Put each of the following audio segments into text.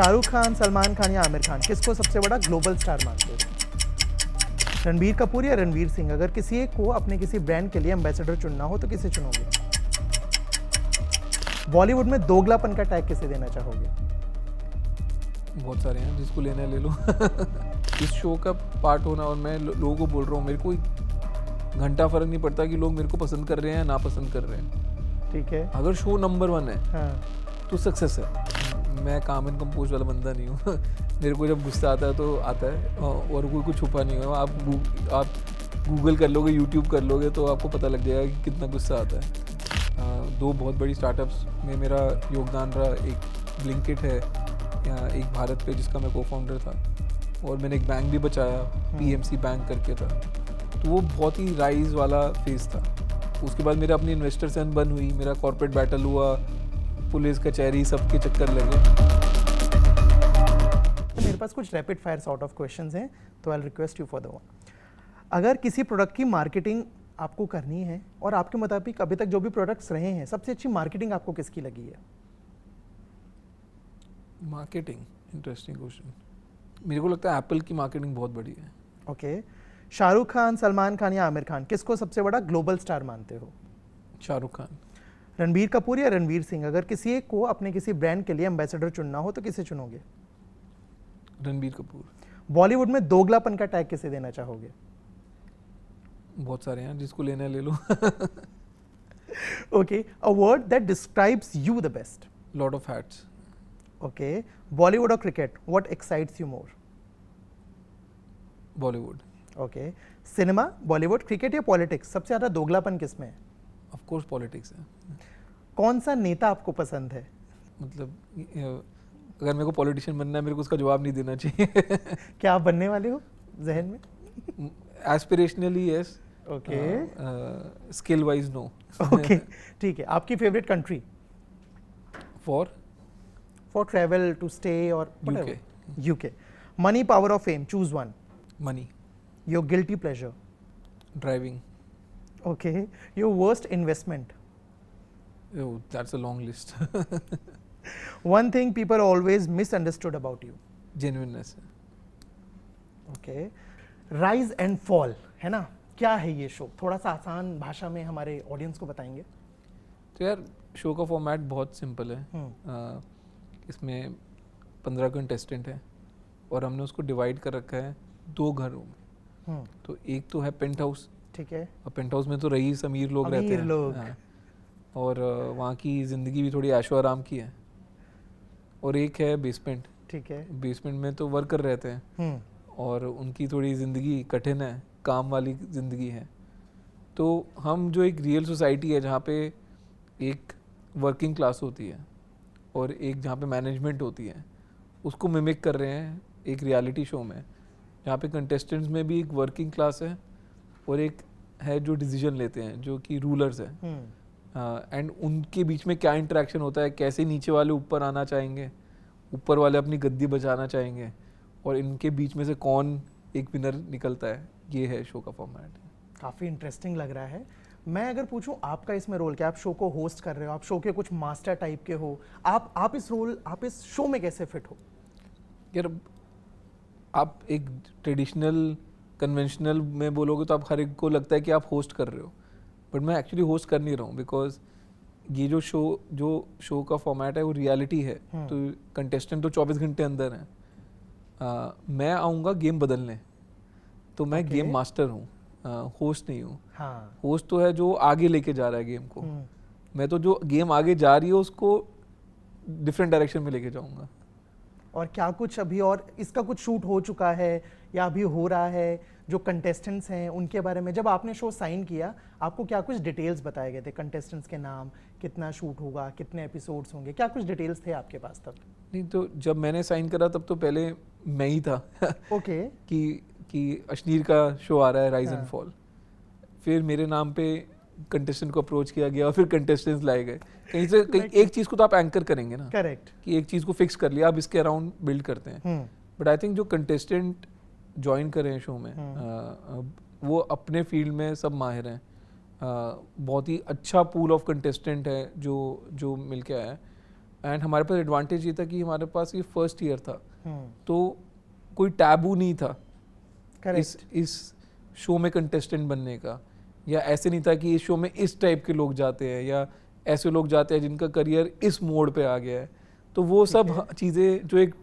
शाहरुख खान, सलमान खान या आमिर खान, किसको सबसे बड़ा ग्लोबल स्टार मानते हो? रणबीर कपूर या रणवीर सिंह? अगर किसी एक को अपने किसी ब्रांड के लिए एम्बेसडर चुनना हो तो किसे चुनोगे? बॉलीवुड में दोगलापन का टैग किसे देना चाहोगे? बहुत सारे हैं, जिसको लेना है ले लो। इस शो का पार्ट होना, और मैं लोगों को बोल रहा हूँ, मेरे को घंटा फर्क नहीं पड़ता कि लोग मेरे को पसंद कर रहे हैं या ना पसंद कर रहे हैं। ठीक है। अगर शो नंबर 1 है हाँ। तो सक्सेस है। मैं काम एंड कंपोज वाला बंदा नहीं हूँ। मेरे को जब गुस्सा आता है तो आता है, और कोई कुछ छुपा नहीं है। आप गूगल कर लोगे, यूट्यूब कर लोगे तो आपको पता लग जाएगा कि कितना गुस्सा आता है। 2 बहुत बड़ी स्टार्टअप्स में मेरा योगदान रहा। एक ब्लिंकिट है, एक भारत पे जिसका मैं को-फाउंडर था, और मैंने एक बैंक भी बचाया, पीएमसी बैंक करके था। तो वो बहुत ही राइज वाला फेज था। उसके बाद मेरा अपनी इन्वेस्टर सन बन हुई, मेरा कॉर्पोरेट बैटल हुआ, पुलिस कचहरी सबके चक्कर लगे। मेरे पास कुछ rapid fire sort of questions हैं, तो I will request you for the one. अगर किसी प्रोडक्ट की मार्केटिंग आपको करनी है और आपके मुताबिक अभी तक जो भी प्रोडक्ट्स रहे हैं, सबसे अच्छी मार्केटिंग आपको किसकी लगी है? Marketing, interesting question. मेरे को लगता है एप्पल की मार्केटिंग बहुत बड़ी है। ओके। शाहरुख खान, सलमान खान या आमिर खान, किसको सबसे बड़ा ग्लोबल स्टार मानते हो? शाहरुख खान। रणबीर कपूर या रणवीर सिंह? अगर किसी एक को अपने किसी ब्रांड के लिए एम्बेसडर चुनना हो तो किसे चुनोगे? रणबीर कपूर। बॉलीवुड में दोगलापन का टैग किसे देना चाहोगे? बहुत सारे हैं, जिसको लेना है ले लो। Okay. A word that describes you the best? Lot of hats. Okay. Bollywood और cricket, what excites you more? Bollywood. Okay. Cinema, Bollywood, cricket या पॉलिटिक्स, सबसे ज्यादा दोगलापन किसमें है? ऑफ कोर्स पॉलिटिक्स है। कौन सा नेता आपको पसंद है? मतलब अगर मेरे को पॉलिटिशियन बनना है, मेरे को उसका जवाब नहीं देना चाहिए। क्या आप बनने वाले हो जहन में? Aspirationally yes, okay. Skill wise no. Okay, ठीक है। आपकी favourite country for travel, to stay और UK. यूके। मनी, पावर और fame, choose one. Money. Your guilty pleasure? Driving. Okay. Your worst investment? That's a long list. One thing people always misunderstood about you? Genuineness. Okay. Rise and fall, है ना, क्या है ये show? थोड़ा सा आसान भाषा में हमारे ऑडियंस को बताएंगे? तो यार, शो का फॉर्मेट बहुत सिंपल है। इसमें 15 कंटेस्टेंट हैं और हमने उसको डिवाइड कर रखा है 2 घरों में। तो एक तो है पेंट हाउस। ठीक है। और पेंट हाउस में तो रईस अमीर लोग रहते हैं। लोग। हाँ। और वहाँ की ज़िंदगी भी थोड़ी ऐशो आराम की है। और एक है बेसमेंट। ठीक है। बेसमेंट में तो वर्कर रहते हैं और उनकी थोड़ी ज़िंदगी कठिन है, काम वाली ज़िंदगी है। तो हम जो एक रियल सोसाइटी है जहाँ पे एक वर्किंग क्लास होती है और एक जहाँ पे मैनेजमेंट होती है, उसको मिमिक कर रहे हैं एक रियलिटी शो में, जहाँ पे कंटेस्टेंट्स में भी एक वर्किंग क्लास है और एक है जो डिसीजन लेते हैं, जो कि रूलर्स हैं। एंड उनके बीच में क्या इंटरेक्शन होता है, कैसे नीचे वाले ऊपर आना चाहेंगे, ऊपर वाले अपनी गद्दी बचाना चाहेंगे, और इनके बीच में से कौन एक विनर निकलता है। ये है शो का फॉर्मेट। काफ़ी इंटरेस्टिंग लग रहा है। मैं अगर पूछूं आपका इसमें रोल क्या? आप शो को होस्ट कर रहे हो, आप शो के कुछ मास्टर टाइप के हो, आप इस शो में कैसे फिट हो? यार, आप एक ट्रेडिशनल कन्वेंशनल में बोलोगे तो आप हर एक को लगता है कि आप होस्ट कर रहे हो, बट मैं एक्चुअली होस्ट कर नहीं रहा हूँ, बिकॉज ये जो शो का फॉर्मेट है वो रियलिटी है। तो कंटेस्टेंट तो 24 घंटे अंदर हैं। मैं आऊँगा गेम बदलने, तो मैं गेम मास्टर हूँ, होस्ट नहीं हूँ। हाँ। होस्ट तो है जो आगे लेके जा रहा है गेम को। मैं तो जो गेम आगे जा रही है उसको डिफरेंट डायरेक्शन में लेके जाऊँगा। और क्या कुछ अभी और इसका कुछ शूट हो चुका है या अभी हो रहा है? जो कंटेस्टेंट्स हैं उनके बारे में, जब आपने शो साइन किया, आपको क्या कुछ डिटेल्स बताए गए थे? कंटेस्टेंट्स के नाम, कितना शूट होगा, कितने एपिसोड्स होंगे, क्या कुछ डिटेल्स थे आपके पास तब? नहीं, तो जब मैंने साइन करा तब तो पहले मैं ही था। ओके। कि अश्नीर का शो आ रहा है, राइज एंड फॉल। फिर मेरे नाम पे कंटेस्टेंट को अप्रोच किया गया और फिर कंटेस्टेंट्स लाए गए। कहीं से एक चीज़ को तो आप एंकर करेंगे ना। करेक्ट। कि एक चीज़ को फिक्स कर लिया, आप इसके अराउंड बिल्ड करते हैं। बट आई थिंक जो कंटेस्टेंट ज्वाइन करें शो में, वो अपने फील्ड में सब माहिर हैं। बहुत ही अच्छा पूल ऑफ कंटेस्टेंट है जो मिल के आया है। एंड हमारे पास एडवांटेज ये था कि हमारे पास ये फर्स्ट ईयर था, हम्म, तो कोई टैबू नहीं था करेक्ट, इस शो में कंटेस्टेंट बनने का, या ऐसे नहीं था कि इस शो में इस टाइप के लोग जाते हैं या ऐसे लोग जाते हैं जिनका करियर इस मोड पे आ गया है। तो वो ठीक सब है। चीज़ें जो एक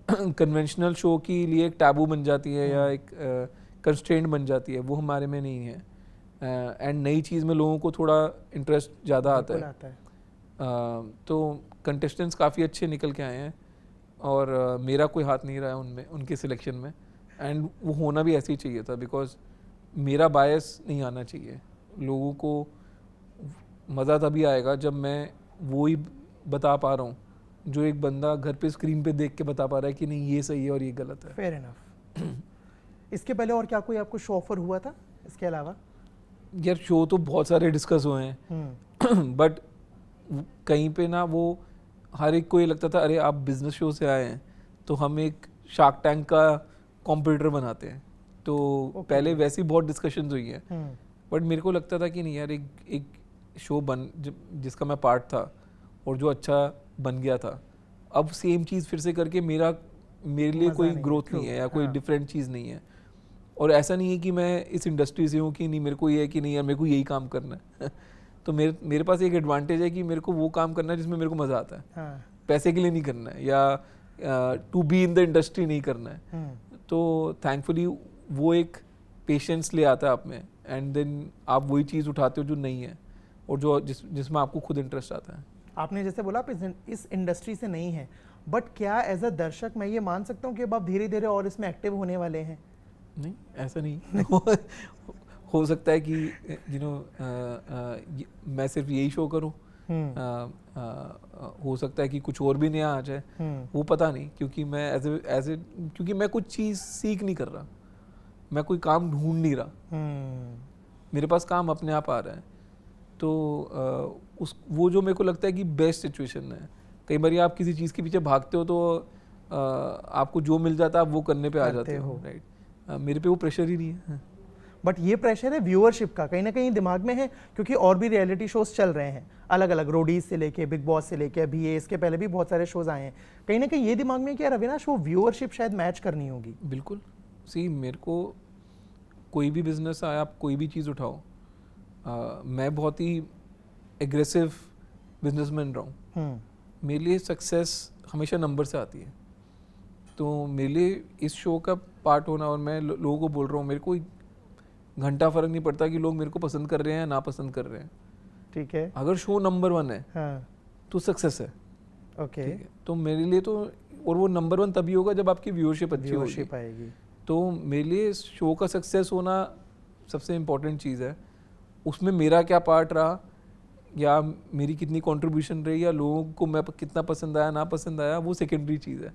कन्वेंशनल शो के लिए एक टैबू बन जाती है या एक कंस्ट्रेंट बन जाती है, वो हमारे में नहीं है। एंड नई चीज़ में लोगों को थोड़ा इंटरेस्ट ज़्यादा आता बिल्कुल है। आता है। तो कंटेस्टेंट्स काफ़ी अच्छे निकल के आए हैं और मेरा कोई हाथ नहीं रहा है उनमें, उनके सिलेक्शन में। एंड वो होना भी ऐसे ही चाहिए था, बिकॉज मेरा बायस नहीं आना चाहिए। लोगों को मज़ा तभी आएगा जब मैं वो ही बता पा रहा हूँ जो एक बंदा घर पे स्क्रीन पे देख के बता पा रहा है कि नहीं ये सही है और ये गलत है। Fair enough. इसके पहले और क्या कोई आपको शो ऑफर हुआ था इसके अलावा? यार शो तो बहुत सारे डिस्कस हुए हैं बट कहीं पे ना वो हर एक को ये लगता था अरे आप बिजनेस शो से आए हैं तो हम एक शार्क टैंक का कॉम्पिटिटर बनाते हैं। तो पहले वैसी बहुत डिस्कशंस हुई हैं, बट मेरे को लगता था कि नहीं यार, एक शो जिसका मैं पार्ट था और जो अच्छा बन गया था, अब सेम चीज़ फिर से करके मेरे लिए कोई ग्रोथ नहीं है या कोई डिफरेंट चीज़ नहीं है। और ऐसा नहीं है कि मैं इस इंडस्ट्री से हूँ कि नहीं मेरे को ये है कि नहीं यार मेरे को यही काम करना है तो मेरे पास एक एडवांटेज है कि मेरे को वो काम करना है जिसमें मेरे को मज़ा आता है। हाँ। पैसे के लिए नहीं करना है या to be in the industry नहीं करना है। तो थैंकफुली वो एक पेशेंस ले आता है आप में, एंड देन आप वही चीज़ उठाते हो जो नहीं है और जो जिसमें आपको खुद इंटरेस्ट आता है। आपने जैसे बोला आप इस इंडस्ट्री से नहीं है, बट क्या एज अ दर्शक मैं ये मान सकता हूँ कि अब आप धीरे धीरे और इसमें एक्टिव होने वाले हैं? नहीं, ऐसा नहीं हो सकता है कि मैं सिर्फ यही शो करूं, हो सकता है कि कुछ और भी नया आ जाए, वो पता नहीं, क्योंकि मैं क्योंकि मैं कुछ चीज़ सीख नहीं कर रहा, मैं कोई काम ढूंढ नहीं रहा, मेरे पास काम अपने आप आ रहा है। तो वो जो मेरे को लगता है कि बेस्ट सिचुएशन है। कई बार आप किसी चीज़ के पीछे भागते हो तो आपको जो मिल जाता है आप वो करने पे आ जाते हो, राइट। मेरे पे वो प्रेशर ही नहीं है। बट ये प्रेशर है व्यूअरशिप का, कहीं ना कहीं दिमाग में है, क्योंकि और भी रियलिटी शोज चल रहे हैं अलग अलग, रोडीज से लेके बिग बॉस से लेके अभी ये, इसके पहले भी बहुत सारे शोज आए हैं। कहीं ना कहीं ये दिमाग में क्या अविनाश, वो व्यूअरशिप शायद मैच करनी होगी। बिल्कुल। मेरे को कोई भी बिजनेस आया, आप कोई भी चीज़ उठाओ, मैं बहुत ही एग्रेसिव बिजनेसमैन रहा हूँ। मेरे लिए सक्सेस हमेशा नंबर से आती है। तो मेरे लिए इस शो का पार्ट होना, और मैं लोगों को बोल रहा हूँ, मेरे को घंटा फर्क नहीं पड़ता कि लोग मेरे को पसंद कर रहे हैं या ना पसंद कर रहे हैं। ठीक है, अगर शो नंबर 1 है हाँ, तो सक्सेस है। ओके। ठीक है, तो मेरे लिए तो, और वो नंबर 1 तभी होगा जब आपकी व्यूअरशिप अच्छी होगी। आएगी। तो मेरे लिए शो का सक्सेस होना सबसे इम्पोर्टेंट चीज़ है। उसमें मेरा क्या पार्ट रहा या मेरी कितनी कंट्रीब्यूशन रही या लोगों को मैं कितना पसंद आया ना पसंद आया, वो सेकेंडरी चीज़ है।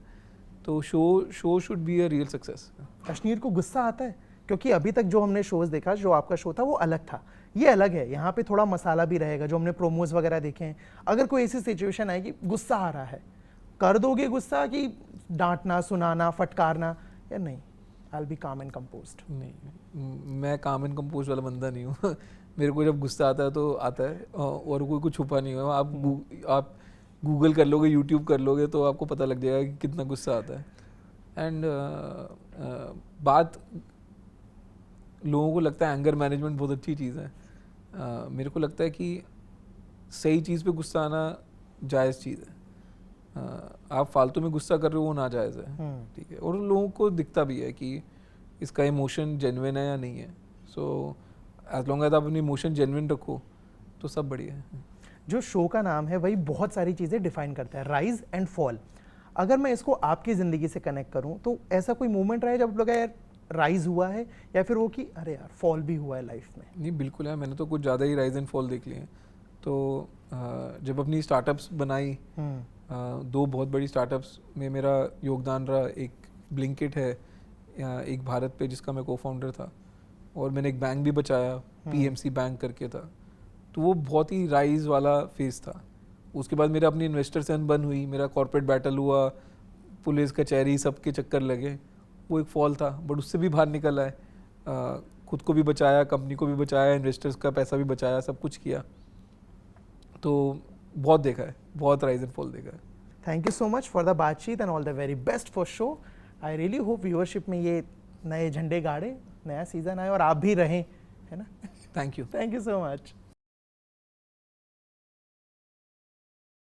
तो show should be a real success. Kashmir को गुस्सा आता है? क्योंकि अभी तक जो हमने शोज देखा, जो आपका शो था वो अलग था, ये अलग है, यहाँ पे थोड़ा मसाला भी रहेगा, जो हमने प्रोमोज वगैरह देखे हैं। अगर कोई ऐसी सिचुएशन आए कि गुस्सा आ रहा है, कर दोगे गुस्सा कि डांटना, सुनाना, फटकारना, या नहीं आई बी काम एंड कंपोज्ड? नहीं, मैं काम एंड कंपोज वाला बंदा नहीं हूँ मेरे को जब गुस्सा आता है तो आता है, और कोई कुछ छुपा नहीं हुआ। आप गूगल कर लोगे, यूट्यूब कर लोगे, तो आपको पता लग जाएगा कि कितना गुस्सा आता है। एंड बात, लोगों को लगता है एंगर मैनेजमेंट बहुत अच्छी चीज़ है। मेरे को लगता है कि सही चीज़ पे गुस्सा आना जायज़ चीज़ है। आप फालतू में गुस्सा कर रहे हो वो नाजायज़ है, ठीक है। और लोगों को दिखता भी है कि इसका इमोशन जेन्युइन है या नहीं है। सो एज लॉन्ग एज आप अपनी इमोशन जेन्युइन रखो तो सब बढ़िया है। जो शो का नाम है वही बहुत सारी चीज़ें डिफाइन करता है, राइज एंड फॉल। अगर मैं इसको आपकी ज़िंदगी से कनेक्ट करूं तो ऐसा कोई मोमेंट रहा है जब आप लगा यार राइज हुआ है, या फिर वो कि अरे यार फॉल भी हुआ है लाइफ में? नहीं, बिल्कुल है, मैंने तो कुछ ज़्यादा ही राइज एंड फॉल देख लिए हैं। तो जब अपनी स्टार्टअप्स बनाई, 2 बहुत बड़ी स्टार्टअप्स में मेरा योगदान रहा। एक ब्लिंकिट है, एक भारत पे जिसका मैं को-फाउंडर था, और मैंने एक बैंक भी बचाया, पीएमसी बैंक करके था। तो वो बहुत ही राइज वाला फेज था। उसके बाद मेरा अपनी इन्वेस्टर से अनबन हुई, मेरा कॉर्पोरेट बैटल हुआ, पुलिस कचहरी सबके चक्कर लगे, वो एक फॉल था। बट उससे भी बाहर निकल आए, खुद को भी बचाया, कंपनी को भी बचाया, इन्वेस्टर्स का पैसा भी बचाया, सब कुछ किया। तो बहुत देखा है, बहुत राइज एंड फॉल देखा है। Thank you so much for the बातचीत and all the very best for show. I really hope viewership में ये नए झंडे गाड़े, नया सीजन आए और आप भी रहें, है ना? Thank you. Thank you so much.